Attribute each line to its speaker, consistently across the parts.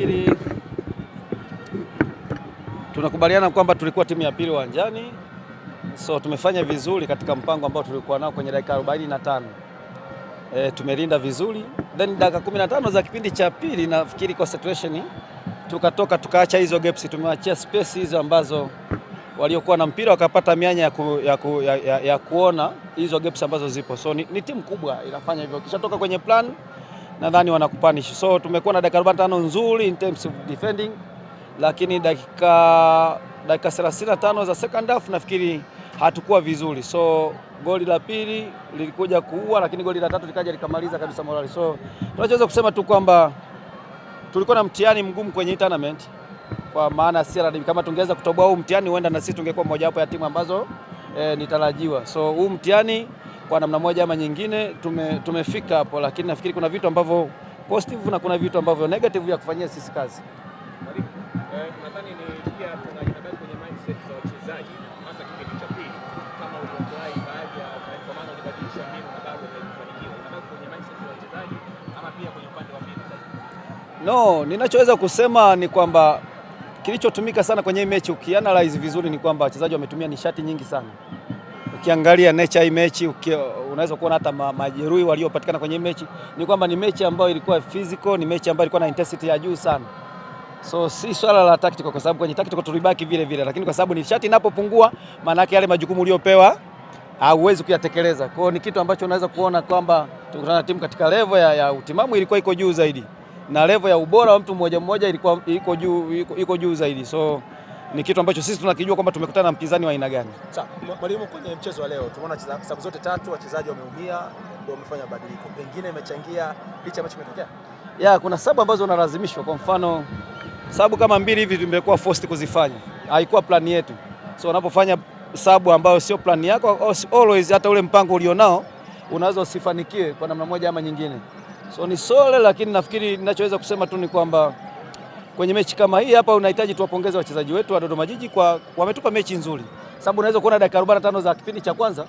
Speaker 1: nafikiri tunakubaliana kwamba tulikuwa timu ya pili uwanjani, so tumefanya vizuri katika mpango ambao tulikuwa nao kwenye dakika 45. Tumelinda vizuri, then dakika 15 za kipindi cha pili nafikiri concentration tukatoka tukaacha hizo gaps, tumeachia space hizo ambazo waliokuwa na mpira wakapata mianya ya kuona hizo gaps ambazo zipo. So ni timu kubwa inafanya hivyo, kishatoka kwenye plan nadhani wanakupanish. So tumekuwa na dakika 45 nzuri in terms of defending, lakini dakika 35 za second half nafikiri hatukuwa vizuri. So goli la pili lilikuja kuua, lakini goli la tatu likaja likamaliza kabisa morali. So tunachoweza kusema tu kwamba tulikuwa na mtihani mgumu kwenye tournament, kwa maana CRDB kama tungeweza kutoboa huu mtihani huenda na sisi tungekuwa moja wapo ya timu ambazo nitarajiwa. So huu mtihani kwa namna moja ama nyingine tumefika hapo, lakini nafikiri kuna vitu ambavyo positive na kuna vitu ambavyo negative ya kufanyia sisi kazi.
Speaker 2: Nadhani ni pia tunajibaki kwenye mindset za wachezaji hasa kipindi cha pili, kama uliotoai baadhi ya kwa maana ulibadilisha mbinu na bado haikufanikiwa. Unabaki kwenye mindset za wachezaji ama pia kwenye upande wa mbinu zaidi?
Speaker 1: No, ninachoweza kusema ni kwamba kilichotumika sana kwenye mechi ukianalyze vizuri ni kwamba wachezaji wametumia nishati nyingi sana. Ukiangalia nature hii mechi unaweza kuona hata majeruhi waliopatikana kwenye mechi ni kwamba ni mechi ambayo ilikuwa physical, ni mechi ambayo ilikuwa na intensity ya juu sana. So si swala la tactical, kwa sababu kwenye tactical tulibaki vile vile, lakini kwa sababu nishati inapopungua maana yake yale majukumu uliopewa hauwezi kuyatekeleza. Kwa hiyo ni kitu ambacho unaweza kuona kwamba tukutana na timu katika level ya utimamu ilikuwa iko juu zaidi, na level ya ubora wa mtu mmoja mmoja ilikuwa iko juu zaidi. So ni kitu ambacho sisi tunakijua kwamba tumekutana na mpinzani wa aina gani.
Speaker 3: Sasa mwalimu, kwenye mchezo wa leo tumeona sababu zote tatu wachezaji wameumia, ndio wamefanya mabadiliko, pengine imechangia licha ambacho kimetokea.
Speaker 1: Kuna sababu ambazo unalazimishwa. Kwa mfano sababu kama mbili hivi tumekuwa forced kuzifanya, haikuwa plan yetu. So unapofanya sababu ambayo sio plan yako, always hata ule mpango ulionao unaweza usifanikiwe kwa namna moja ama nyingine. So ni sole, lakini nafikiri ninachoweza kusema tu ni kwamba kwenye mechi kama hii hapa unahitaji tuwapongeze wachezaji wetu wa Dodoma Jiji kwa wametupa mechi nzuri. Sababu unaweza kuona dakika 45 za kipindi cha kwanza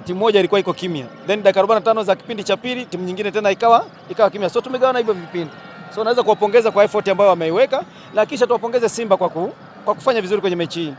Speaker 1: timu moja ilikuwa iko kimya, then dakika 45 za kipindi cha pili timu nyingine tena ikawa kimya. So tumegawana hivyo vipindi. So naweza kuwapongeza kwa effort ambayo wameiweka, na kisha tuwapongeze Simba kwa kufanya vizuri kwenye mechi hii.